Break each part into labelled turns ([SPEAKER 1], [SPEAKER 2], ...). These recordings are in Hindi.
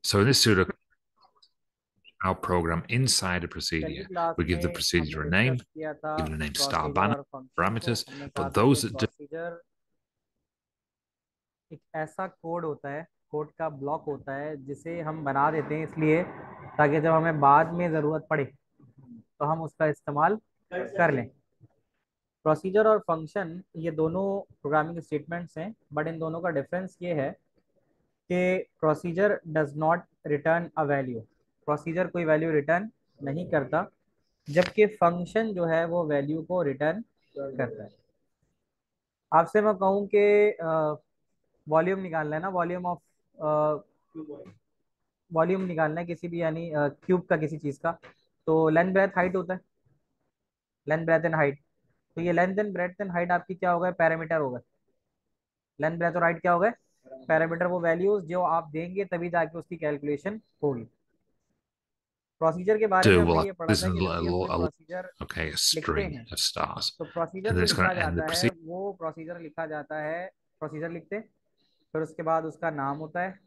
[SPEAKER 1] So in this pseudo our program inside a
[SPEAKER 2] पहली
[SPEAKER 1] procedure,
[SPEAKER 2] class
[SPEAKER 1] we give the
[SPEAKER 2] में हमने
[SPEAKER 1] procedure a name,
[SPEAKER 2] डिस्कस किया था
[SPEAKER 1] give it a name star
[SPEAKER 2] procedure
[SPEAKER 1] banner
[SPEAKER 2] और फंक्शन को।
[SPEAKER 1] parameters,
[SPEAKER 2] हमने कहा
[SPEAKER 1] but
[SPEAKER 2] था कि
[SPEAKER 1] those that do
[SPEAKER 2] प्रोसीजर एक ऐसा कोड होता है, कोड का ब्लॉक होता है जिसे हम बना देते हैं इसलिए ताकि जब हमें बाद में ज़रूरत पड़े तो हम उसका इस्तेमाल कर लें। प्रोसीजर और फंक्शन ये दोनों प्रोग्रामिंग स्टेटमेंट्स हैं, बट इन दोनों का डिफरेंस ये है कि procedure does not return a value. Procedure कोई वैल्यू रिटर्न नहीं करता, जबकि फंक्शन जो है वो वैल्यू को रिटर्न करता है। आपसे मैं कहूँ कि वॉल्यूम निकालना है ना, वॉल्यूम ऑफ वॉल्यूम निकालना है किसी भी, यानी क्यूब का किसी चीज़ का, तो लेंथ ब्रेथ हाइट होता है, लेंथ ब्रेथ एंड हाइट। तो ये length and breadth and height आपकी क्या होगा, पैरामीटर होगा। लेंथ ब्रेथ और हाइट क्या होगा, पैरामीटर, वो वैल्यूज जो आप देंगे तभी जाके उसकी कैलकुलेशन होगी। प्रोसीजर के बारे में
[SPEAKER 1] do
[SPEAKER 2] हमने
[SPEAKER 1] well,
[SPEAKER 2] ये pढ़ा
[SPEAKER 1] this
[SPEAKER 2] था
[SPEAKER 1] is
[SPEAKER 2] कि जब भी हम कोई प्रोसीजर
[SPEAKER 1] okay, a
[SPEAKER 2] लिखते
[SPEAKER 1] string
[SPEAKER 2] हैं
[SPEAKER 1] of stars,
[SPEAKER 2] तो प्रोसीजर
[SPEAKER 1] and then
[SPEAKER 2] जो
[SPEAKER 1] it's going
[SPEAKER 2] लिखा
[SPEAKER 1] to end the
[SPEAKER 2] जाता है
[SPEAKER 1] procedure.
[SPEAKER 2] वो प्रोसीजर लिखा जाता है, प्रोसीजर लिखते हैं, फिर उसके बाद उसका नाम होता है,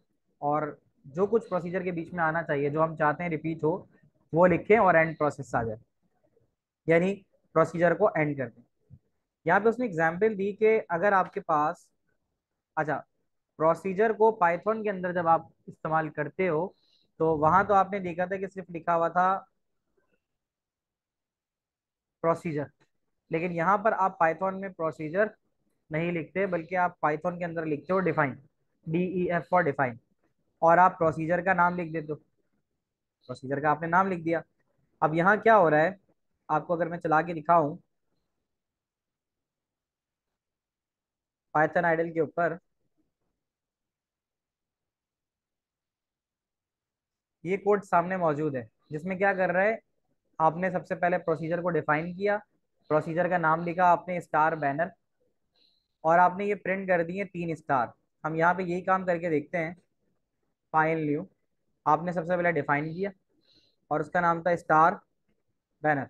[SPEAKER 2] और जो कुछ प्रोसीजर के बीच में आना चाहिए जो हम चाहते हैं रिपीट हो वो लिखें और एंड प्रोसेस आ जाए, यानी प्रोसीजर को एंड कर दें। यहाँ पे उसने एग्जाम्पल दी कि अगर आपके पास, अच्छा, प्रोसीजर को पाइथन के अंदर जब आप इस्तेमाल करते हो तो वहां तो आपने देखा था कि सिर्फ लिखा हुआ था प्रोसीजर, लेकिन यहाँ पर आप पाइथन में प्रोसीजर नहीं लिखते बल्कि आप पाइथन के अंदर लिखते हो डिफाइन, DEF फॉर डिफाइन, और आप प्रोसीजर का नाम लिख देते हो। प्रोसीजर का आपने नाम लिख दिया। अब यहाँ क्या हो रहा है, आपको अगर मैं चला के दिखाऊं पाइथन आइडल के ऊपर, ये कोड सामने मौजूद है जिसमें क्या कर रहा है, आपने सबसे पहले प्रोसीजर को डिफाइन किया, प्रोसीजर का नाम लिखा आपने स्टार बैनर, और आपने ये प्रिंट कर दिए 3 स्टार। हम यहाँ पे यही काम करके देखते हैं। फाइल न्यू, आपने सबसे पहले डिफाइन किया और उसका नाम था स्टार बैनर,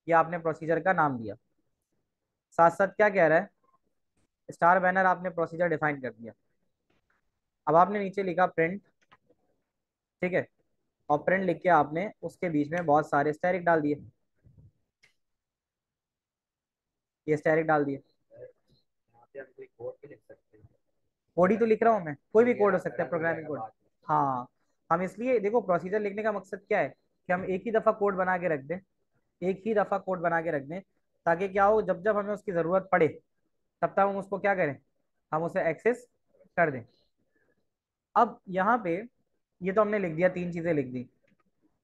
[SPEAKER 2] ये आपने प्रोसीजर का नाम दिया। साथ साथ क्या कह रहा है, स्टार बैनर आपने प्रोसीजर डिफाइन कर दिया। अब आपने नीचे लिखा प्रिंट, ठीक है, और प्रिंट लिख के आपने उसके बीच में बहुत सारे स्टैरिक डाल दिए, ये स्टैरिक डाल दिए। कोड ही तो लिख रहा हूँ मैं, कोई भी कोड हो सकता है, प्रोग्रामिंग कोड। हाँ, हम इसलिए देखो प्रोसीजर लिखने का मकसद क्या है कि हम एक ही दफा कोड बना के रख दें, एक ही दफा कोड बना के रख दें, ताकि क्या हो, जब जब हमें उसकी जरूरत पड़े तब तक हम उसको क्या करें, हम उसे एक्सेस कर दें। अब यहाँ पे ये तो हमने लिख दिया, 3 चीजें लिख दी।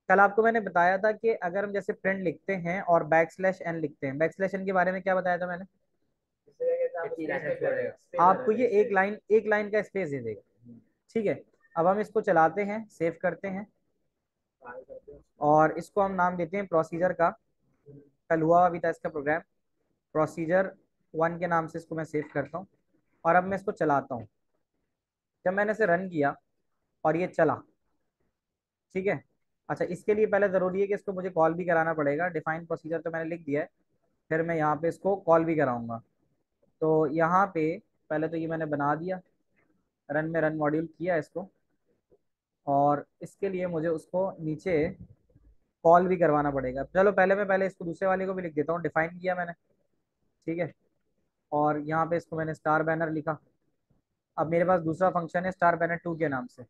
[SPEAKER 2] कल आपको मैंने बताया था कि अगर हम जैसे प्रिंट लिखते हैं और बैकस्लैश n लिखते हैं, बैकस्लैश n के बारे में क्या बताया था मैंने, आपको ये एक लाइन का स्पेस दे देगा, ठीक है। अब हम इसको चलाते हैं, सेव करते हैं, और इसको हम नाम देते हैं प्रोसीजर का। कल हुआ अभी था इसका प्रोग्राम, प्रोसीजर 1 के नाम से इसको मैं सेव करता हूँ, और अब मैं इसको चलाता हूँ। जब मैंने इसे रन किया और ये चला, ठीक है। अच्छा, इसके लिए पहले ज़रूरी है कि इसको मुझे कॉल भी कराना पड़ेगा। डिफाइन प्रोसीजर तो मैंने लिख दिया है, फिर मैं यहाँ पे इसको कॉल भी कराऊंगा। तो यहाँ पे पहले तो ये मैंने बना दिया, रन में रन मॉड्यूल किया इसको, और इसके लिए मुझे उसको नीचे कॉल भी करवाना पड़ेगा। चलो पहले इसको दूसरे वाले को भी लिख देता हूँ, डिफाइन किया मैंने, ठीक है, और यहाँ पे इसको मैंने स्टार बैनर लिखा। अब मेरे पास दूसरा फंक्शन है स्टार बैनर 2 के नाम से,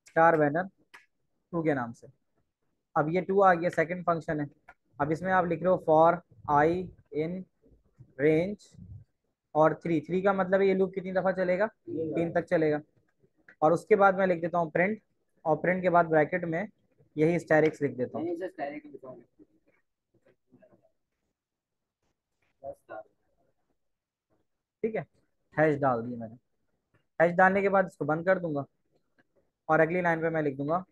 [SPEAKER 2] स्टार बैनर 2 के नाम से। अब ये 2 आ गया, सेकंड फंक्शन है। अब इसमें आप लिख रहे हो फॉर आई इन रेंज, और 3 का मतलब है ये लूप कितनी दफा चलेगा, 3 तक चलेगा। और उसके बाद मैं लिख देता हूँ प्रिंट, और प्रिंट के बाद ब्रैकेट में यही स्टैरिक्स लिख देता हूँ, ठीक है। हैश डाल दिया मैंने। हैश डालने के बाद इसको बंद कर दूंगा, और अगली लाइन पे मैं लिख दूंगा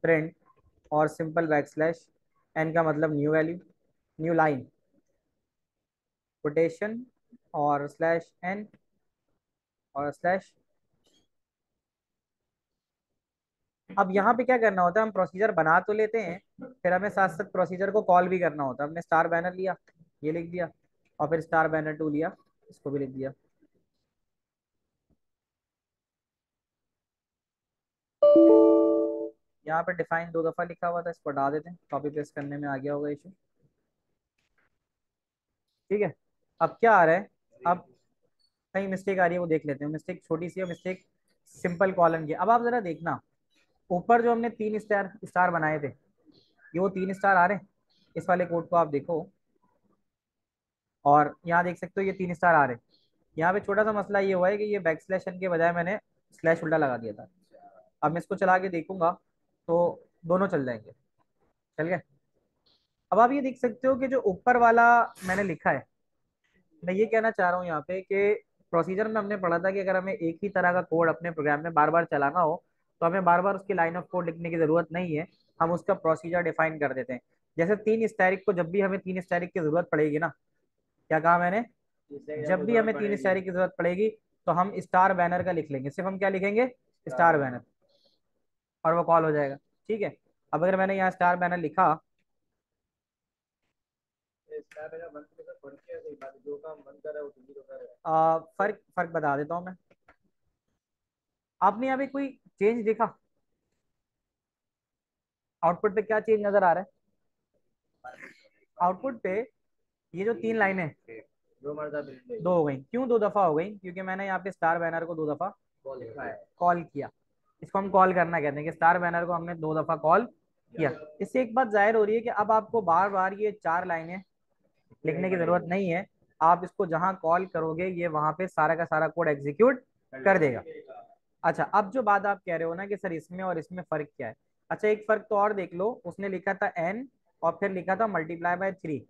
[SPEAKER 2] प्रिंट, और सिंपल बैकस्लैश n का मतलब new value, new line, quotation, और स्लैश n, और स्लैश। अब यहाँ पे क्या करना होता है, हम प्रोसीजर बना तो लेते हैं, फिर हमें साथ साथ प्रोसीजर को कॉल भी करना होता है। हमने स्टार बैनर लिया, ये लिख दिया, और फिर स्टार बैनर 2 लिया, इसको भी लिख दिया। यहाँ पे डिफाइन 2 दफा लिखा हुआ था, इसको हटा देते हैं, कॉपी पेस्ट करने में आ गया होगा इशू। ठीक है, अब क्या आ रहा है, अब कहीं मिस्टेक आ रही है वो देख लेते हैं। मिस्टेक छोटी सी है, मिस्टेक सिंपल कॉलन की। अब आप जरा देखना, ऊपर जो हमने 3 स्टार स्टार बनाए थे, ये वो 3 स्टार आ रहे हैं। इस वाले कोड को आप देखो, और यहाँ देख सकते हो ये 3 स्टार आ रहे हैं। यहाँ पे छोटा सा मसला ये हुआ है कि ये बैक स्लैश एन के बजाय मैंने स्लैश उल्टा लगा दिया था। अब मैं इसको चला के देखूंगा तो दोनों चल जाएंगे। चल गए। अब आप ये देख सकते हो कि जो ऊपर वाला मैंने लिखा है, मैं ये कहना चाह रहा हूँ यहाँ पे कि प्रोसीजर में हमने पढ़ा था कि अगर हमें एक ही तरह का कोड अपने प्रोग्राम में बार बार चलाना हो तो हमें बार बार उसकी लाइन ऑफ कोड लिखने की जरूरत नहीं है, हम उसका प्रोसीजर डिफाइन कर देते हैं। जैसे 3 स्टैरिक को जब भी हमें 3 स्टैरिक की जरूरत पड़ेगी ना, क्या कहा मैंने, जब भी हमें 3 स्टैरिक की जरूरत पड़ेगी तो हम स्टार बैनर का लिख लेंगे। सिर्फ हम क्या लिखेंगे, स्टार बैनर, और वो कॉल हो जाएगा। ठीक है, अब अगर मैंने यहाँ स्टार बैनर लिखा, फर्क फर्क बता देता हूँ मैं। आपने यहाँ पे कोई चेंज देखा, आउटपुट पे क्या चेंज नजर आ रहा है? आउटपुट पे ये जो 3 लाइनें दो हो गई। क्यों 2 दफा हो गई? क्योंकि मैंने यहाँ पे स्टार बैनर को 2 दफा कॉल किया। इसको हम कॉल करना कहते हैं कि स्टार बैनर को हमने 2 दफा कॉल किया। इससे एक बात जाहिर हो रही है कि अब आपको बार बार ये 4 लाइनें लिखने की जरूरत नहीं है। आप इसको जहां कॉल करोगे ये वहां पे सारा का सारा कोड एग्जीक्यूट कर देगा। अच्छा, अब जो बात आप कह रहे हो ना कि सर इसमें और इसमें फर्क क्या है, अच्छा एक फर्क तो और देख लो, उसने लिखा था एन और फिर लिखा था मल्टीप्लाई बाय 3।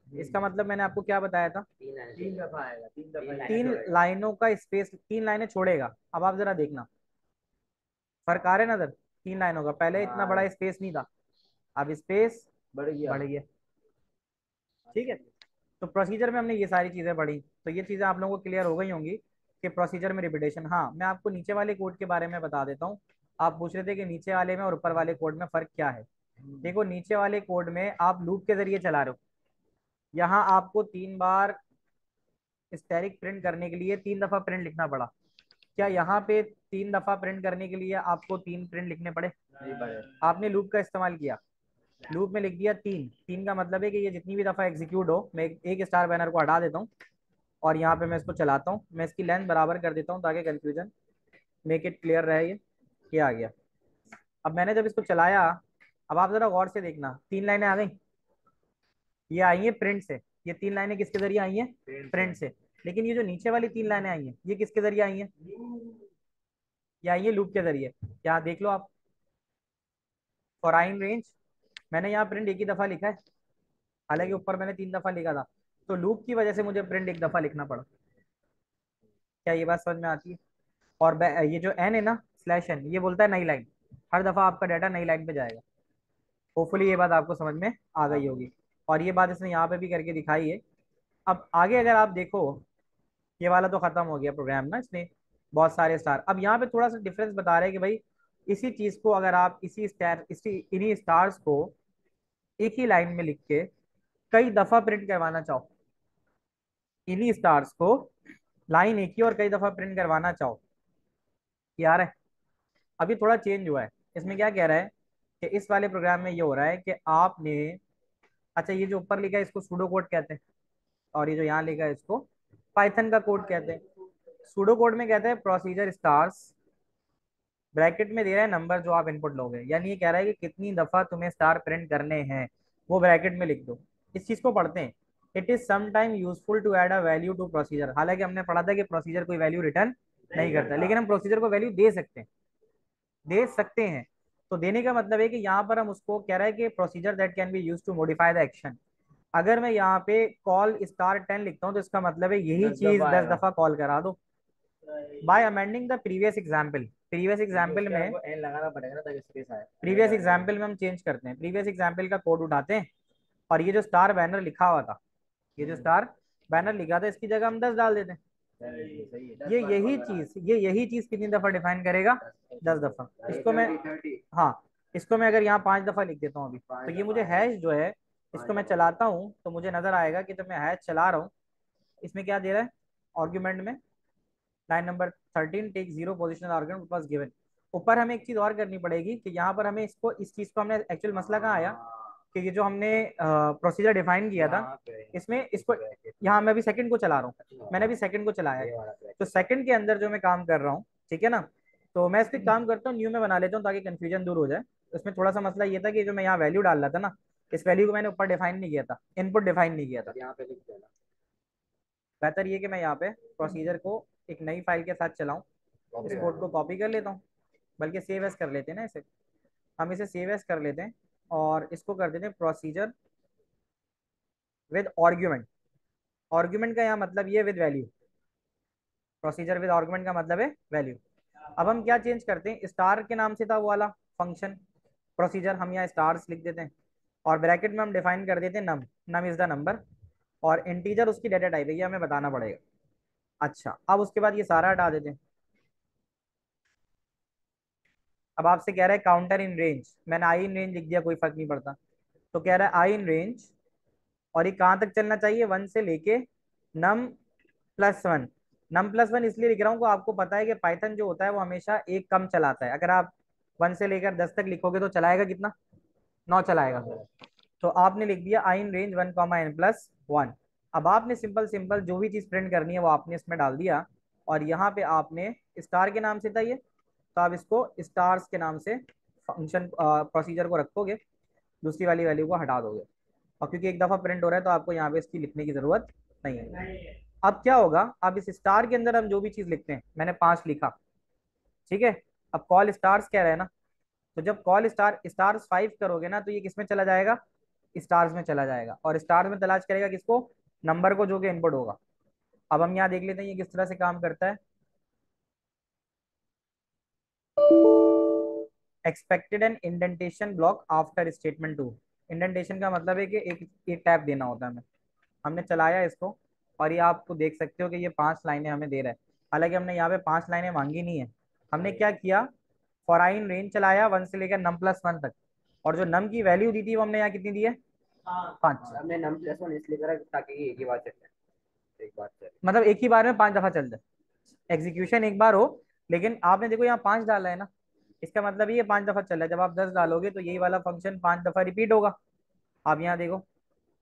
[SPEAKER 2] इसका मतलब मैंने आपको क्या बताया था, 3 दफा आएगा, 3 दफा 3 लाइनों का स्पेस, 3 लाइनें छोड़ेगा। अब आप जरा देखना, फर्क आ रहा है नजर? 3 लाइनों का, पहले इतना बड़ा स्पेस नहीं था, अब स्पेस बढ़ गया। ठीक है, तो प्रोसीजर में हमने ये सारी चीजें पढ़ी, तो ये चीजें आप लोगों को क्लियर हो गई होंगी कि प्रोसीजर में रिपीटेशन। हाँ, मैं आपको नीचे वाले कोड के बारे में बता देता हूँ। आप पूछ रहे थे कि नीचे वाले में और ऊपर वाले कोड में फर्क क्या है। देखो, नीचे वाले कोड में आप लूप के जरिए चला रहे हो, यहाँ आपको 3 बार स्टैरिक प्रिंट करने के लिए 3 दफा प्रिंट लिखना पड़ा। क्या यहाँ पे 3 दफा प्रिंट करने के लिए आपको 3 प्रिंट लिखने पड़े? नहीं पड़े। आपने लूप का इस्तेमाल किया, लूप में लिख दिया 3। 3 का मतलब है कि ये जितनी भी दफा एग्जीक्यूट हो, मैं एक स्टार बैनर को हटा देता हूँ और यहाँ पे मैं इसको चलाता हूँ। मैं इसकी लेंथ बराबर कर देता हूँ ताकि कंफ्यूजन, मेक इट क्लियर रहे। ये आ गया। अब मैंने जब इसको चलाया, अब आप जरा गौर से देखना, 3 लाइनें आ गई, ये आई है प्रिंट से। ये 3 लाइनें किसके जरिए आई हैं? प्रिंट से। लेकिन ये जो नीचे वाली 3 लाइनें आई हैं, ये किसके जरिए आई हैं? ये आई है लूप के जरिए। यहाँ देख लो आप, फॉर रेंज मैंने यहाँ प्रिंट एक ही दफा लिखा है, हालांकि ऊपर मैंने 3 दफा लिखा था। तो लूप की वजह से मुझे प्रिंट एक दफा लिखना पड़ा। क्या ये बात समझ में आती है? और ये जो एन है ना, स्लैश एन, ये बोलता है नई लाइन। हर दफा आपका डाटा नई लाइन पे जाएगा। होपफुली ये बात आपको समझ में आ गई होगी, और ये बात इसने यहाँ पे भी करके दिखाई है। अब आगे अगर आप देखो, ये वाला तो खत्म हो गया प्रोग्राम ना, इसने बहुत सारे स्टार। अब यहाँ पे थोड़ा सा डिफरेंस बता रहे हैं कि भाई इसी चीज को अगर आप इसी स्टार, इसी इन्हीं स्टार्स को एक ही लाइन में लिख के कई दफा प्रिंट करवाना चाहो, इन्हीं स्टार्स को लाइन एक ही और कई दफा प्रिंट करवाना चाहो, यार है। अभी थोड़ा चेंज हुआ है, इसमें क्या कह रहा है कि इस वाले प्रोग्राम में ये हो रहा है कि आपने, अच्छा ये जो ऊपर लिखा है इसको सूडो कोड कहते हैं, और ये जो यहाँ लिखा है इसको पाइथन का कोड कहते हैं। सूडो कोड में कहते हैं प्रोसीजर स्टार्स, ब्रैकेट में दे रहा है नंबर जो आप इनपुट लोगे, यानी ये कह रहा है कि कितनी दफा तुम्हें स्टार प्रिंट करने हैं, वो ब्रैकेट में लिख दो। इस चीज को पढ़ते हैं, it is sometime useful to add a value to procedure. हालांकि हमने पढ़ा था कि प्रोसीजर कोई वैल्यू रिटर्न नहीं करता, लेकिन हम प्रोसीजर को वैल्यू दे सकते हैं, दे सकते हैं। तो देने का मतलब है कि यहाँ पर हम उसको कह रहा है कि procedure that can be use to modify the action. अगर मैं यहाँ पे कॉल स्टार 10 लिखता हूँ तो इसका मतलब है यही चीज 10 दफा कॉल करा दो। Bye amending the previous example, previous example में एन लगाना पड़ेगा ना ताकि स्पेस आए। प्रीवियस एग्जाम्पल में हम चेंज करते हैं, प्रीवियस एग्जाम्पल का कोड उठाते हैं, और ये जो स्टार बैनर लिखा हुआ था, ये जो स्टार बैनर लिखा था, इसकी जगह हम 10 डाल देते हैं। ये यही चीज कितनी दफा डिफाइन करेगा? 10 दफा। इसको मैं, हाँ, इसको मैं अगर यहाँ 5 दफा लिख देता हूँ अभी, तो ये मुझे हैश जो है, इसको मैं चलाता हूँ तो मुझे नजर आएगा कि जब मैं हैश चला रहा हूँ, इसमें क्या दे रहा है आर्ग्यूमेंट में, line number 13 take 0 positional argument was given. ऊपर हमें एक चीज और करनी पड़ेगी कि यहाँ पर हमें इसको, इस चीज को, हमने एक्चुअल मसला कहाँ आया कि ये जो हमने प्रोसीजर डिफाइन किया था इसमें, इसको यहाँ मैं अभी सेकंड को चला रहा हूँ, मैंने अभी सेकंड को चलाया है, तो सेकंड के अंदर जो मैं काम कर रहा हूँ, ठीक है ना, तो मैं इसको काम करता हूँ न्यू में बना लेता हूँ ताकि कंफ्यूजन दूर हो जाए। उसमें थोड़ा सा मसला ये था कि जो मैं यहाँ वैल्यू डाल रहा था ना, इस वैल्यू को मैंने ऊपर डिफाइन नहीं किया था, इनपुट डिफाइन नहीं किया था। यहाँ पे लिख देना, बेहतर ये कि मैं यहाँ पे प्रोसीजर को एक नई फाइल के साथ चलाऊं, इस कोड को कॉपी कर लेता हूँ, बल्कि सेव एस कर लेते हैं ना इसे, हम इसे सेव एस कर लेते हैं और इसको कर देते हैं प्रोसीजर विद आर्ग्यूमेंट। आर्ग्यूमेंट का यहाँ मतलब ये with value, procedure with argument का मतलब है वैल्यू। अब हम क्या चेंज करते हैं, स्टार के नाम से था वो वाला फंक्शन प्रोसीजर, हम यहाँ स्टार्स लिख देते हैं और ब्रैकेट में हम डिफाइन कर देते हैं नम, नम इज द नंबर, और इंटीजर उसकी डेटा टाइप है, ये हमें बताना पड़ेगा। अच्छा, अब उसके बाद ये सारा हटा देते हैं। अब आपसे कह रहा है काउंटर इन रेंज, मैंने आई इन रेंज लिख दिया, कोई फर्क नहीं पड़ता। तो कह रहा है आई इन रेंज, और ये कहाँ तक चलना चाहिए, 1 से लेके num+1। num+1 इसलिए लिख रहा हूँ कि आपको पता है कि पाइथन जो होता है वो हमेशा एक कम चलाता है। अगर आप 1 से लेकर 10 तक लिखोगे तो चलाएगा कितना, 9 चलाएगा। तो आपने लिख दिया आई इन रेंज 1, n+1। अब आपने सिंपल सिंपल जो भी चीज़ प्रिंट करनी है वो आपने इसमें डाल दिया, और यहाँ पे आपने स्टार के नाम से था ये, तो आप इसको स्टार्स के नाम से फंक्शन प्रोसीजर को रखोगे, दूसरी वाली वैल्यू को हटा दोगे, और क्योंकि एक दफ़ा प्रिंट हो रहा है तो आपको यहाँ पे इसकी लिखने की ज़रूरत नहीं है। अब क्या होगा, अब इस स्टार के अंदर हम जो भी चीज़ लिखते हैं, मैंने 5 लिखा, ठीक है, अब कॉल स्टार्स कह रहे हैं ना, तो जब कॉल स्टार्स 5 करोगे ना तो ये किस में चला जाएगा, स्टार्स में चला जाएगा, और स्टार्स में तलाश करेगा किसको, नंबर को, जो कि इनपुट होगा। अब हम यहाँ देख लेते हैं ये किस तरह से काम करता है। Expected an indentation block after statement 2। Indentation का मतलब है कि एक टैब देना होता है हमें। हमने चलाया इसको, और ये आपको देख सकते हो कि ये 5 लाइनें हमें दे रहा है, हालांकि हमने यहाँ पे 5 लाइनें मांगी नहीं है। हमने क्या किया, फॉर आई इन रेंज चलाया 1 से लेकर num+1 तक, और जो नम की वैल्यू दी थी वो हमने यहाँ कितनी दी है, 5।
[SPEAKER 3] हमने num+1 इसलिए करा ताकि ये एक ही बार चले, एक बार चले,
[SPEAKER 2] मतलब एक ही बार में 5 दफा चल जाए, एग्जीक्यूशन एक बार हो, लेकिन आपने देखो यहाँ 5 डाला है ना, इसका मतलब ये 5 दफा चल रहा है। जब आप 10 डालोगे तो यही वाला फंक्शन 5 दफा रिपीट होगा। आप यहाँ देखो,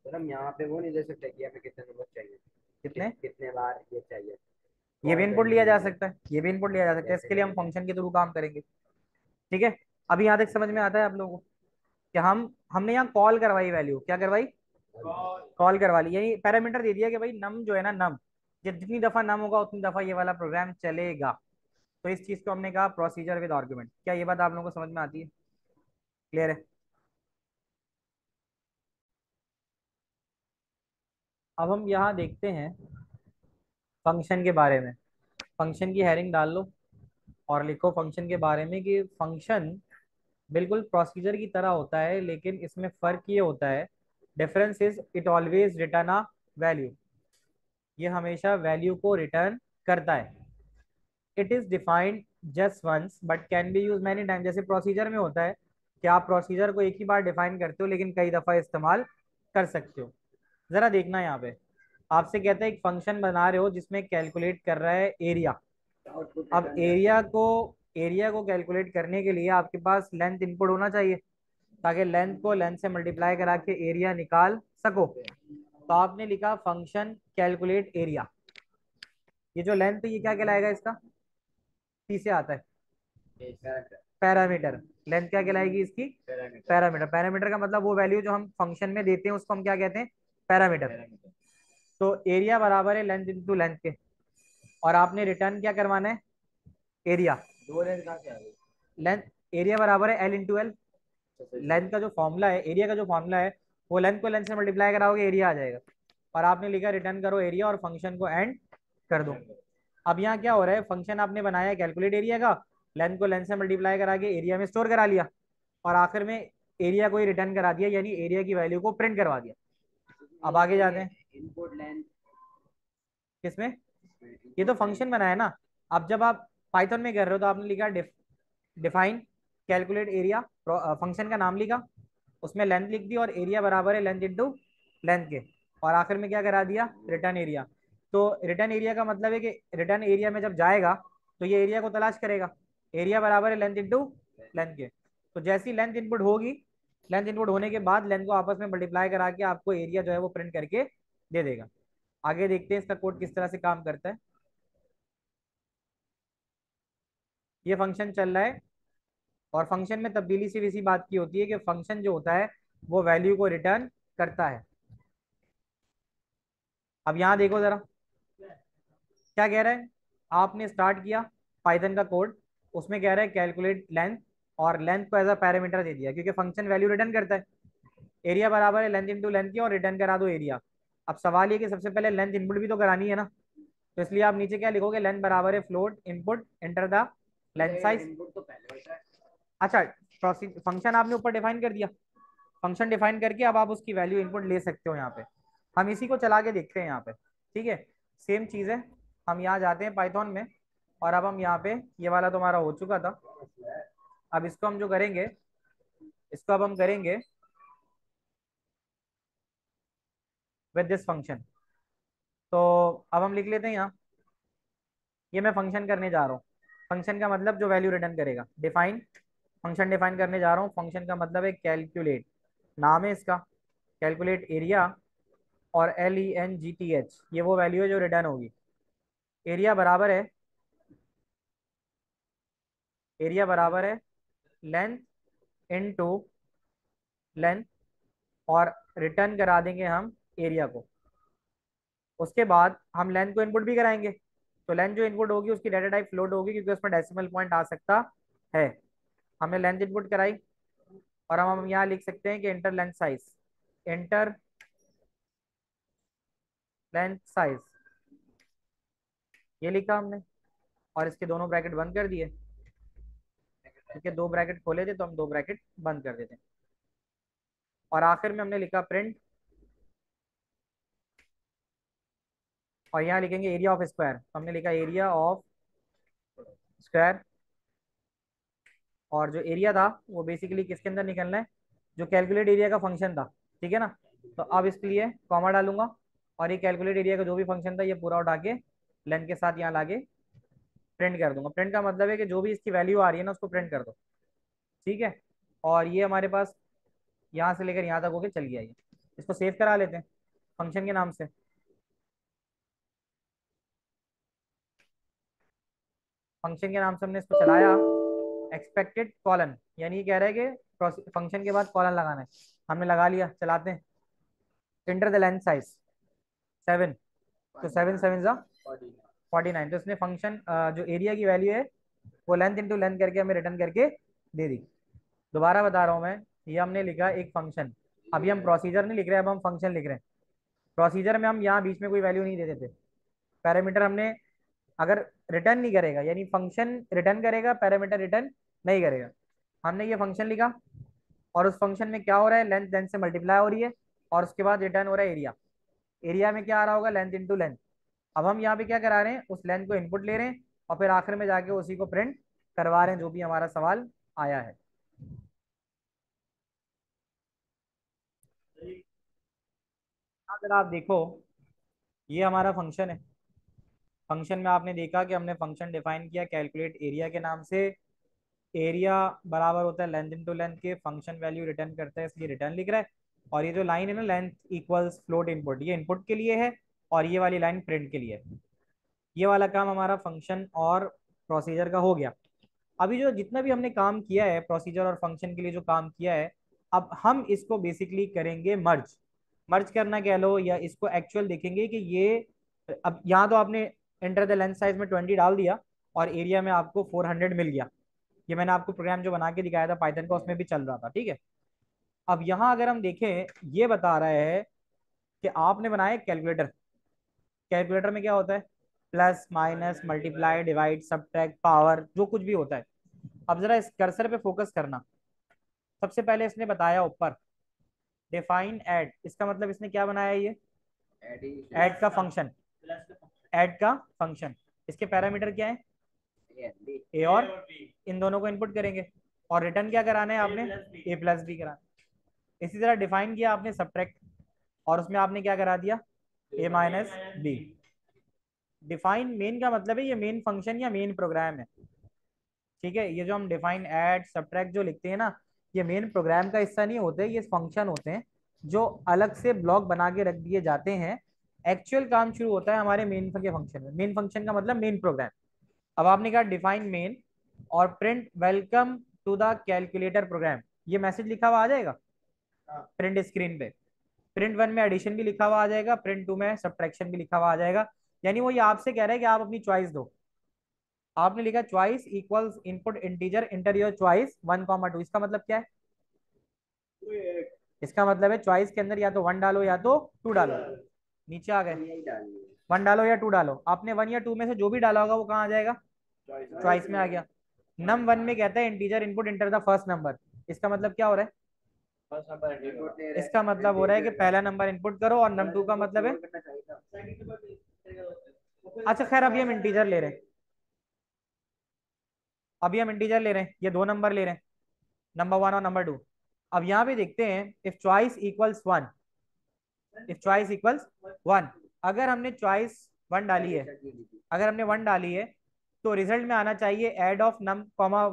[SPEAKER 3] तो हम यहाँ पे वो नहीं दे सकते कि हमें कितने नंबर चाहिए,
[SPEAKER 2] कितने,
[SPEAKER 3] कितने बार ये चाहिए,
[SPEAKER 2] ये भी
[SPEAKER 3] कॉल
[SPEAKER 2] इनपुट
[SPEAKER 3] करनी
[SPEAKER 2] लिया जा
[SPEAKER 3] है।
[SPEAKER 2] सकता है, ये भी इनपुट लिया जा सकता है, इसके लिए हम फंक्शन के थ्रू काम करेंगे। ठीक है, अभी यहाँ तक समझ में आता है आप लोगों को कि हमने यहाँ कॉल करवाई, वैल्यू क्या करवाई, कॉल करवा ली, यही पैरामीटर दे दिया कि भाई नम जो है ना, नम जितनी दफा नम होगा उतनी दफा ये वाला प्रोग्राम चलेगा। तो इस चीज को हमने कहा प्रोसीजर विद आर्गुमेंट। क्या ये बात आप लोगों को समझ में आती है, क्लियर है। अब हम यहाँ देखते हैं फंक्शन के बारे में। फंक्शन की हेडिंग डाल लो और लिखो फंक्शन के बारे में कि फंक्शन बिल्कुल प्रोसीजर की तरह होता है, लेकिन इसमें फर्क ये होता है, difference is it always return a value, ये हमेशा वैल्यू को रिटर्न करता है। It is defined just once but can be use many time, जैसे प्रोसीजर में होता है कि आप प्रोसीजर को एक ही बार डिफाइन करते हो लेकिन कई दफा इस्तेमाल कर सकते हो। जरा देखना यहाँ पे, आपसे कहता है एक फंक्शन बना रहे हो जिसमें कैलकुलेट कर रहा है एरिया। अब एरिया को कैलकुलेट करने के लिए आपके पास लेंथ इनपुट होना चाहिए, ताकि लेंथ को लेंथ से मल्टीप्लाई करा के एरिया निकाल सको। तो आपने लिखा फंक्शन कैलकुलेट एरिया, ये जो लेंथ है ये क्या कहलाएगा, इसका टी से आता है पैरामीटर। लेंथ क्या कहलाएगी इसकी, पैरामीटर। पैरामीटर का मतलब वो वैल्यू जो हम फंक्शन में देते हैं उसको हम क्या कहते हैं, पैरामीटर। तो एरिया बराबर है लेंथ इंटू लेंथ के, और आपने रिटर्न क्या करवाना है, एरिया।
[SPEAKER 3] दो लेंथ कहाँ से आ गई?
[SPEAKER 2] लेंथ, एरिया बराबर है एल इंटू एल। लेंथ का जो फॉर्मूला है, एरिया का जो फॉर्मूला है, वो लेंथ को लेंथ से मल्टीप्लाई कराओगे एरिया आ जाएगा। और आपने लिखा रिटर्न करो एरिया और फंक्शन को एंड कर दो। अब यहाँ क्या हो रहा है, फंक्शन आपने बनाया है कैलकुलेट एरिया का, लेंथ को लेंथ से मल्टीप्लाई करा के एरिया में स्टोर करा लिया, और आखिर में एरिया को ही रिटर्न करा दिया, यानी एरिया की वैल्यू को प्रिंट करवा दिया। अब आगे जाते हैं
[SPEAKER 3] इनपुट लेंथ
[SPEAKER 2] किसमें, ये तो फंक्शन बनाया ना। अब जब आप पाइथन में कर रहे हो तो आपने लिखा डिफाइन कैलकुलेट एरिया, फंक्शन का नाम लिखा, उसमें लेंथ लिख दी और एरिया बराबर है लेंथ इंटू लेंथ के, और आखिर में क्या करा दिया, रिटर्न एरिया। तो रिटर्न एरिया का मतलब है कि रिटर्न एरिया में जब जाएगा तो ये एरिया को तलाश करेगा, एरिया बराबर है लेंथ इंटू लेंथ के। तो जैसी लेंथ इनपुट होगी, लेंथ इनपुट होने के बाद लेंथ को आपस में मल्टीप्लाई करा के आपको एरिया जो है वो प्रिंट करके दे देगा। आगे देखते हैं इसका कोड किस तरह से काम करता है। ये फंक्शन चल रहा है और फंक्शन में तब्दीली सिर्फ इसी बात की होती है कि फंक्शन जो होता है वो वैल्यू को रिटर्न करता है। अब यहां देखो जरा क्या कह रहा है। आपने स्टार्ट किया पाइथन का कोड, उसमें कह रहा है कैलकुलेट लेंथ, और लेंथ को एज अ पैरामीटर दे दिया क्योंकि फंक्शन वैल्यू रिटर्न करता है। एरिया बराबर है लेंथ इंटू लेंथ की, और रिटर्न करा दो एरिया। अब सवाल ये कि सबसे पहले लेंथ इनपुट भी तो करानी है ना, तो इसलिए आप नीचे क्या लिखोगे, लेंथ बराबर है float input enter the length size.
[SPEAKER 3] Input तो पहले होता है।
[SPEAKER 2] अच्छा, फंक्शन आपने ऊपर डिफाइन कर दिया, फंक्शन डिफाइन करके अब आप उसकी वैल्यू इनपुट ले सकते हो यहाँ पे। हम इसी को चला के देखते हैं यहाँ पे, ठीक है। सेम चीज़ है, हम यहाँ जाते हैं पाइथन में, और अब हम यहाँ पे, ये वाला तो हमारा हो चुका था। अब इसको हम जो करेंगे, इसको अब हम करेंगे विद दिस फंक्शन। तो अब हम लिख लेते हैं यहाँ, ये मैं फंक्शन करने जा रहा हूँ। फंक्शन का मतलब जो वैल्यू रिटर्न करेगा, डिफाइन फंक्शन डिफाइन करने जा रहा हूँ। फंक्शन का मतलब है कैलकुलेट, नाम है इसका, कैलकुलेट एरिया, और LENGTH ये वो वैल्यू है जो रिटर्न होगी। एरिया बराबर है, एरिया बराबर है लेंथ इनटू लेंथ, और रिटर्न करा देंगे हम एरिया को। उसके बाद हम लेंथ को इनपुट भी कराएंगे, तो लेंथ जो इनपुट होगी उसकी डाटा टाइप फ्लोट होगी क्योंकि उसमें डेसिमल पॉइंट आ सकता है। हमने लेंथ इनपुट कराई, और हम यहाँ लिख सकते हैं कि enter length size, enter length size, ये लिखा हमने, और इसके दोनों ब्रैकेट बंद कर दिए क्योंकि दो ब्रैकेट खोले थे तो हम दो ब्रैकेट बंद कर देते हैं। और आखिर में हमने लिखा प्रिंट, और यहाँ लिखेंगे एरिया ऑफ स्क्वायर, तो हमने लिखा एरिया ऑफ स्क्वायर। और जो एरिया था वो बेसिकली किसके अंदर निकलना है, जो कैलकुलेट एरिया का फंक्शन था, ठीक है ना। तो अब इसके लिए कॉमा डालूंगा, और ये कैलकुलेट एरिया का जो भी फंक्शन था ये पूरा उठा के लेंथ के साथ यहाँ लाके प्रिंट कर दूंगा। प्रिंट का मतलब है कि जो भी इसकी वैल्यू आ रही है ना उसको प्रिंट कर दो, ठीक है। और ये हमारे पास यहाँ से लेकर यहाँ तक होके चल गया ये। इसको सेव करा लेते हैं फंक्शन के नाम से। फंक्शन के नाम से हमने इसको चलाया, एक्सपेक्टेड कॉलन, यानी ये कह रहा है कि फंक्शन के बाद कॉलन लगाना है। हमने लगा लिया, चलाते हैं। एंटर द लेंथ साइज 7, तो 7 7 जा 49। तो इसने फंक्शन जो एरिया की वैल्यू है वो लेंथ इंटू लेंथ करके हमें रिटर्न करके दे दी। दोबारा बता रहा हूँ मैं, ये हमने लिखा एक फंक्शन, अभी हम प्रोसीजर नहीं लिख रहे, अब हम फंक्शन लिख रहे हैं। प्रोसीजर में हम यहाँ बीच में कोई वैल्यू नहीं देते थे, पैरामीटर हमने अगर रिटर्न नहीं करेगा, यानी फंक्शन रिटर्न करेगा, पैरामीटर रिटर्न नहीं करेगा। हमने ये फंक्शन लिखा, और उस फंक्शन में क्या हो रहा है, लेंथ लेंथ से मल्टीप्लाई हो रही है, और उसके बाद रिटर्न हो रहा है एरिया। एरिया में क्या आ रहा होगा, लेंथ इंटू लेंथ। अब हम यहाँ पे क्या करा रहे हैं, उस लेंथ को इनपुट ले रहे हैं, और फिर आखिर में जाके उसी को प्रिंट करवा रहे हैं जो भी हमारा सवाल आया है। अगर आप देखो, ये हमारा फंक्शन है। फंक्शन में आपने देखा कि हमने फंक्शन डिफाइन किया कैलकुलेट एरिया के नाम से। एरिया बराबर होता है लेंथ इनटू लेंथ के, फंक्शन वैल्यू रिटर्न करता है इसलिए रिटर्न लिख रहा है। और ये जो लाइन है ना, लेंथ इक्वल्स फ्लोट इनपुट, ये इनपुट के लिए है, और ये वाली लाइन प्रिंट के लिए है। ये वाला काम हमारा फंक्शन और प्रोसीजर का हो गया। अभी जो जितना भी हमने काम किया है प्रोसीजर और फंक्शन के लिए जो काम किया है, अब हम इसको बेसिकली करेंगे मर्ज। मर्ज करना कह लो, या इसको एक्चुअल देखेंगे कि ये, अब यहाँ तो आपने एंटर द लेंथ साइज में 20 डाल दिया, और एरिया में आपको 400 मिल गया। ये मैंने आपको प्रोग्राम जो बना के दिखाया था पाइथन का, उसमें भी चल रहा था, ठीक है। अब यहाँ अगर हम देखें, ये बता रहा है कि आपने बनाया कैलकुलेटर। कैलकुलेटर में क्या होता है, plus minus multiply divide subtract power, जो कुछ भी होता है। अब जरा इस कर्सर पे फोकस करना। सबसे पहले इसने बताया ऊपर डिफाइन ऐड, इसका मतलब इसने क्या बनाया, ये ऐड का फंक्शन, ऐड का फंक्शन। इसके पैरामीटर क्या है, ए और इन दोनों को इनपुट करेंगे, और रिटर्न क्या कराना है आपने, ए प्लस बी कराना। इसी तरह डिफाइन किया आपने सब्ट्रैक्ट, और उसमें आपने क्या करा दिया, ए माइनस बी। डिफाइन मेन का मतलब है ये मेन फंक्शन या मेन प्रोग्राम है, ठीक है, ये जो हम डिफाइन, ऐड, सब्ट्रैक्ट जो लिखते हैं ना, ये मेन प्रोग्राम का हिस्सा नहीं होते, ये फंक्शन होते हैं जो अलग से ब्लॉक बना के रख दिए जाते हैं। एक्चुअल काम शुरू होता है हमारे मेन के फंक्शन में। मेन फंक्शन का मतलब मेन प्रोग्राम। अब आपने कहा डिफाइन मेन और print welcome to the calculator program, ये मैसेज लिखा हुआ आ जाएगा प्रिंट स्क्रीन पे। प्रिंट वन में एडिशन भी लिखा हुआ आ जाएगा, प्रिंट टू में सब्ट्रैक्शन भी लिखा हुआ आ जाएगा। यानी वो ये आपसे कह रहा है कि आप अपनी चॉइस दो। आपने लिखा choice equals input integer inter your choice 1, 2, इसका मतलब क्या है? इसका मतलब है चॉइस के अंदर या तो 1 डालो या तो 2 डालो। नीचे आ गए, 1 डालो या 2 डालो। आपने 1 या 2 में से जो भी डाला होगा वो कहाँ आ जाएगा? चॉइस में आ गया। नम 1 में कहता है integer input enter the first number, इसका मतलब क्या हो रहा है? इसका मतलब हो रहा है कि पहला नंबर इनपुट करो, और नम 2 का मतलब है, अच्छा खैर अभी हम इंटीजर ले रहे हैं, अभी हम इंटीजर ले रहे हैं, ये 2 नंबर ले रहे हैं, नंबर 1 और नंबर 2। अब यहाँ पे देखते हैं if choice equals 1, if choice equals 1, अगर हमने चॉइस 1 डाली है, अगर हमने 1 डाली है तो रिजल्ट में आना चाहिए एड ऑफ नम कॉमा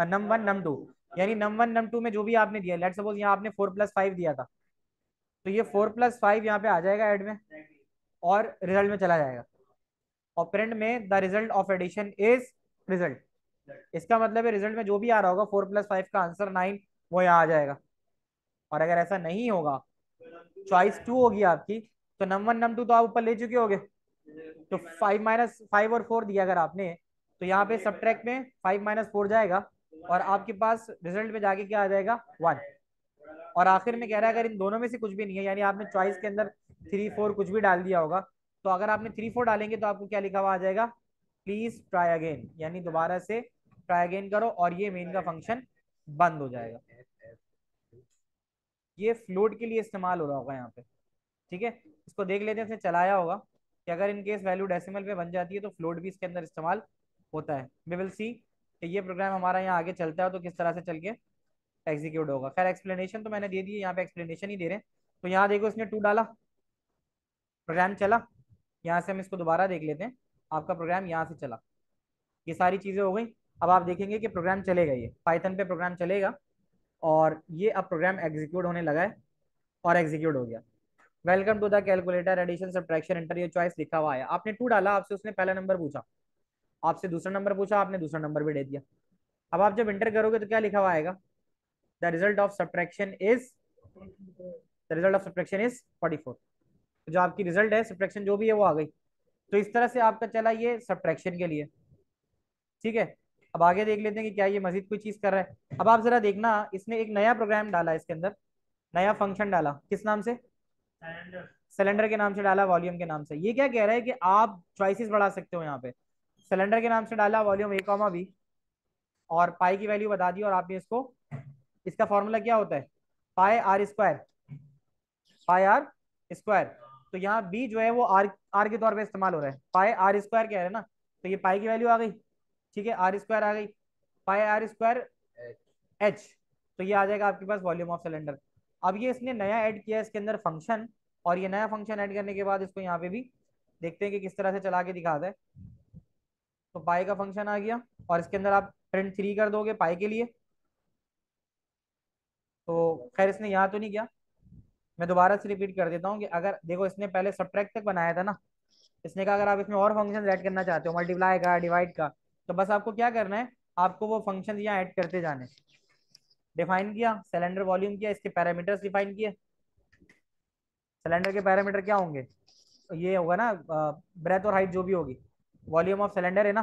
[SPEAKER 2] नम 1 नम 2। यानी नम 1 नम 2 में जो भी आपने दिया, लेट सपोज यहाँ आपने 4+5 दिया था, तो ये 4+5 यहाँ पे आ जाएगा ऐड में और रिजल्ट में चला जाएगा। और प्रिंट में the result of addition is result, इसका मतलब है रिजल्ट में जो भी आ रहा होगा 4+5 का आंसर 9, वो यहाँ आ जाएगा। और अगर ऐसा नहीं होगा, चॉइस 2 होगी आपकी, तो नम 1 नम 2 तो आप ऊपर ले चुके होगे, तो 5 और 4 दिया अगर आपने, तो यहाँ पे सब्ट्रैक्ट में 5 - 4 जाएगा और आपके पास रिजल्ट में जाके क्या आ जाएगा? 1। और आखिर में कह रहा है अगर इन दोनों में से कुछ भी नहीं है, यानी आपने चॉइस के अंदर 3, 4 कुछ भी डाल दिया होगा, तो अगर आपने 3, 4 डालेंगे तो आपको क्या लिखा हुआ आ जाएगा? प्लीज ट्राई अगेन, यानी दोबारा से ट्राई अगेन करो, और ये मेन का फंक्शन बंद हो जाएगा। ये फ्लोट के लिए इस्तेमाल हो रहा होगा यहाँ पे, ठीक है। इसको देख लेते हैं, इसने चलाया होगा कि अगर इन केस वैल्यू डेसिमल पे बन जाती है तो फ्लोट भी इसके अंदर इस्तेमाल होता है। वी विल सी कि ये प्रोग्राम हमारा यहाँ आगे चलता है तो किस तरह से चल के एग्जीक्यूट होगा। खैर एक्सप्लेनेशन तो मैंने दे दी है, यहाँ पे एक्सप्लेनेशन ही दे रहे हैं। तो यहाँ देखो इसने 2 डाला, प्रोग्राम चला। यहाँ से हम इसको दोबारा देख लेते हैं, आपका प्रोग्राम यहाँ से चला, ये सारी चीज़ें हो गई। अब आप देखेंगे कि प्रोग्राम चलेगा, ये पाइथन पे प्रोग्राम चलेगा, और ये अब प्रोग्राम एग्जीक्यूट होने लगा है और एग्जीक्यूट हो गया। Welcome to the calculator addition subtraction enter your choice लिखा हुआ है। आपने 2 डाला, आपसे उसने पहला नंबर पूछा, आपसे दूसरा नंबर पूछा, आपने दूसरा नंबर भी दे दिया। अब आप जब इंटर करोगे तो क्या लिखा हुआ आएगा? The result of subtraction is, the result of subtraction is 44। तो जो आपकी रिजल्ट है सब्ट्रैक्शन जो भी है वो आ गई। तो इस तरह से आपका चला ये सब्ट्रैक्शन के लिए, ठीक है। अब आगे देख लेते हैं कि क्या ये मजीद कोई चीज कर रहा है। अब आप जरा देखना, इसने एक नया प्रोग्राम डाला, इसके अंदर नया फंक्शन डाला, किस नाम से? सिलेंडर के नाम से डाला, वॉल्यूम के नाम से। ये क्या कह रहा है कि आप चॉइसेस बढ़ा सकते हो। यहाँ पे सिलेंडर के नाम से डाला वॉल्यूम A, B, और पाई की वैल्यू बता दी, और आपने इसको, इसका फॉर्मूला क्या होता है? Pi R square, pi R square. तो यहाँ बी जो है वो आर, आर के तौर पे इस्तेमाल हो रहा है। पाई आर स्क्वायर कह रहे हैं ना, तो ये पाई की वैल्यू आ गई, ठीक है, आर स्क्वायर आ गई, पाई आर स्क्वायर एच, तो ये आ जाएगा आपके पास वॉल्यूम ऑफ सिलेंडर। अब ये इसने नया ऐड किया इसके अंदर फंक्शन, और ये नया फंक्शन ऐड करने के बाद इसको यहाँ पे भी देखते हैं कि किस तरह से चला के दिखाता है। तो पाई का फंक्शन आ गया, और इसके अंदर आप प्रिंट 3 कर दोगे पाई के लिए। तो खैर इसने यहाँ तो नहीं किया, मैं दोबारा से रिपीट कर देता हूँ कि अगर देखो इसने पहले सब्ट्रैक्ट तक बनाया था ना, इसने कहा अगर आप इसमें और फंक्शन ऐड करना चाहते हो, मल्टीप्लाई का, डिवाइड का, तो बस आपको क्या करना है, आपको वो फंक्शन यहाँ ऐड करते जाने। डिफाइन किया, सिलेंडर वॉल्यूम किया, इसके पैरामीटर्स डिफाइन किए। सिलेंडर के पैरामीटर क्या होंगे? ये होगा ना ब्रेथ और हाइट जो भी होगी, वॉल्यूम ऑफ सिलेंडर है ना,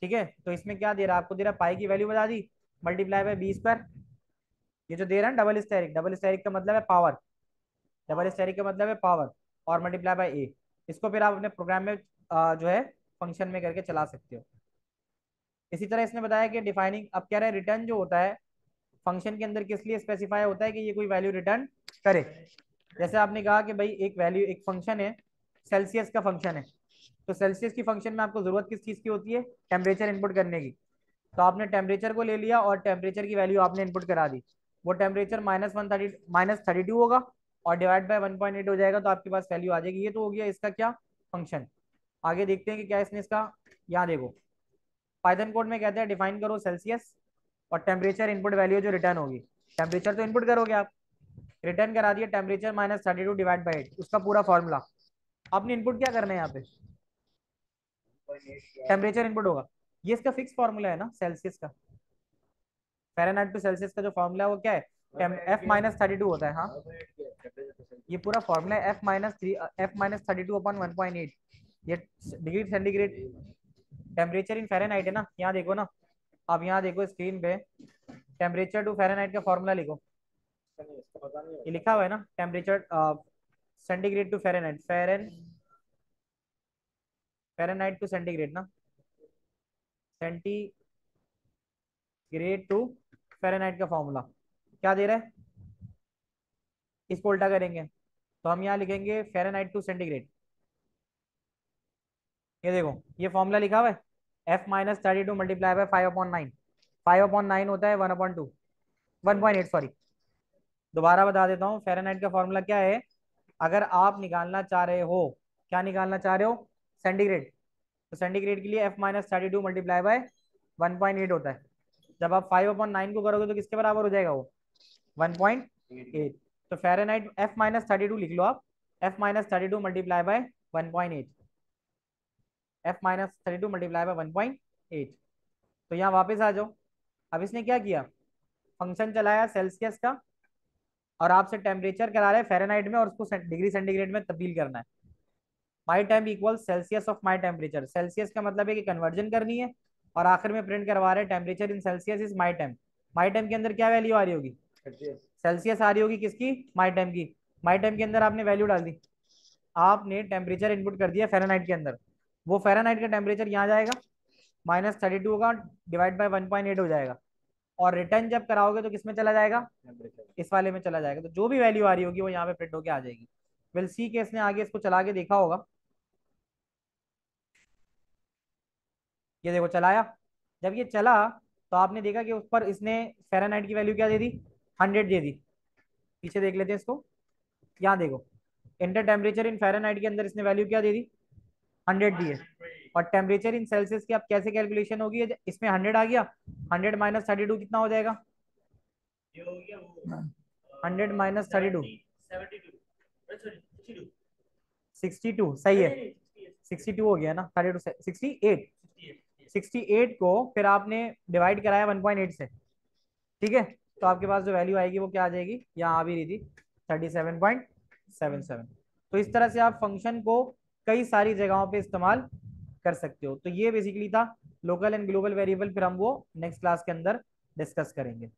[SPEAKER 2] ठीक है। तो इसमें क्या दे रहा है आपको? दे रहा है पाई की वैल्यू बता दी, मल्टीप्लाई बाय B²। ये जो दे रहा है डबल स्टेरिक, डबल स्टेरिक का मतलब है पावर, डबल स्टेरिक का मतलब है पावर, और मल्टीप्लाई बाय A। इसको फिर आप अपने प्रोग्राम में जो है फंक्शन में करके चला सकते हो। इसी तरह इसने बताया कि डिफाइनिंग, अब कह रहा है रिटर्न जो होता है फंक्शन के अंदर किस लिए स्पेसिफाई होता है कि ये कोई वैल्यू रिटर्न करे। जैसे आपने कहा कि भाई एक वैल्यू, एक फंक्शन है, सेल्सियस का फंक्शन है, तो सेल्सियस की फंक्शन में आपको जरूरत किस चीज की होती है? टेम्परेचर इनपुट करने की। तो आपने टेम्परेचर को ले लिया और टेम्परेचर की वैल्यू आपने इनपुट करा दी, वो टेम्परेचर -32 होगा और डिवाइड बाय 1.8 हो जाएगा, तो आपके पास वैल्यू आ जाएगी। ये तो हो गया इसका क्या? फंक्शन। आगे देखते हैं कि क्या इसने इसका, यहाँ देखो पाइथन कोड में कहते हैं डिफाइन करो सेल्सियस और टेम्परेचर इनपुट वैल्यू जो रिटर्न होगी। टेम्परेचर तो इनपुट करोगे आप, रिटर्न करा दिया टेम्परेचर -32 डिवाइड बाई 8, उसका पूरा फॉर्मूला। आपने इनपुट क्या करना है यहाँ पे, टेम्परेचर इनपुट होगा। ये इसका फिक्स फॉर्मूला है ना सेल्सियस का, फ़ारेनहाइट टू सेल्सियस का जो फॉर्मूला है वो क्या है, F-32 होता है। हाँ ये पूरा फॉर्मूला है F-32 अपॉन 1.8, ये degree centigrade temperature in Fahrenheit है ना। यहाँ देखो ना, अब यहाँ देखो स्क्रीन पे, टेम्परेचर टू फ़ारेनहाइट का फॉर्मूला लिखो, ये लिखा हुआ है ना, temperature centigrade to Fahrenheit, Fahrenheit to centigrade ना, सेंटीग्रेड टू फ़ारेनहाइट का फॉर्मूला क्या दे रहा है, इसको उल्टा करेंगे तो हम यहाँ लिखेंगे फ़ारेनहाइट टू सेंटीग्रेड। ये देखो ये फॉर्मूला लिखा हुआ है F-32 मल्टीप्लाई बाय 5/9, 5/9 होता है 1/2, 1.8 सॉरी। दोबारा बता देता हूँ, फ़ारेनहाइट का फॉर्मूला क्या है, अगर आप निकालना चाह रहे हो, क्या निकालना चाह रहे हो, सेंटीग्रेड, तो सेंटीग्रेड के लिए F-32 मल्टीप्लाई बाय 1.8 होता है। जब आप 5/9 को करोगे तो किसके बराबर हो जाएगा वो, 1.8। तो फ़ारेनहाइट F-32 लिख लो आप, F-32 multiply by 1.8, F-32 multiply by 1.8। तो यहाँ वापस आ जाओ। अब इसने क्या किया, फंक्शन चलाया सेल्सियस का, और आपसे टेम्परेचर करा रहे हैं फ़ारेनहाइट में और उसको डिग्री सेंटीग्रेड में तब्दील करना है। My time equal Celsius of my temperature, Celsius का मतलब है कि कन्वर्जन करनी है, और आखिर में प्रिंट करवा रहे हैं temperature in Celsius is my time. My time के अंदर क्या वैल्यू आ रही होगी, सेल्सियस आ रही होगी, किसकी, माई टाइम की। माई टाइम के अंदर आपने वैल्यू डाल दी, आपने टेम्परेचर इनपुट कर दिया फ़ारेनहाइट के अंदर, वो फ़ारेनहाइट का टेम्परेचर यहाँ जाएगा, -32 का डिवाइड बाय 1.8 हो जाएगा, और रिटर्न जब कराओगे तो किसमें चला जाएगा, इस वाले में चला जाएगा। तो जो भी वैल्यू आ रही होगी वो यहाँ पे प्रिंट होके आ जाएगी। विल सी के इसने आगे इसको चला के देखा होगा, ये देखो चलाया, जब ये चला तो आपने देखा कि उस पर इसने फ़ारेनहाइट की वैल्यू क्या दे दी, 100 दे दी। पीछे देख लेते हैं इसको, यहाँ देखो इंटर टेम्परेचर इन फ़ारेनहाइट के अंदर इसने वैल्यू क्या दे दी, 100 दी है। और टेम्परेचर इन सेल्सियस की आप कैसे कैलकुलेशन होगी, इसमें 100 आ गया, 100 - 32 कितना हो जाएगा, 100 - 32 62, सही है, 62 हो गया ना, 32 से 68, 68 को फिर आपने डिवाइड कराया 1.8 से, ठीक है, तो आपके पास जो वैल्यू आएगी वो क्या आ जाएगी, यहाँ आ भी रही थी 37.77। तो इस तरह से आप फंक्शन को कई सारी जगहों पे इस्तेमाल कर सकते हो। तो ये बेसिकली था लोकल एंड ग्लोबल वेरिएबल, फिर हम वो नेक्स्ट क्लास के अंदर डिस्कस करेंगे।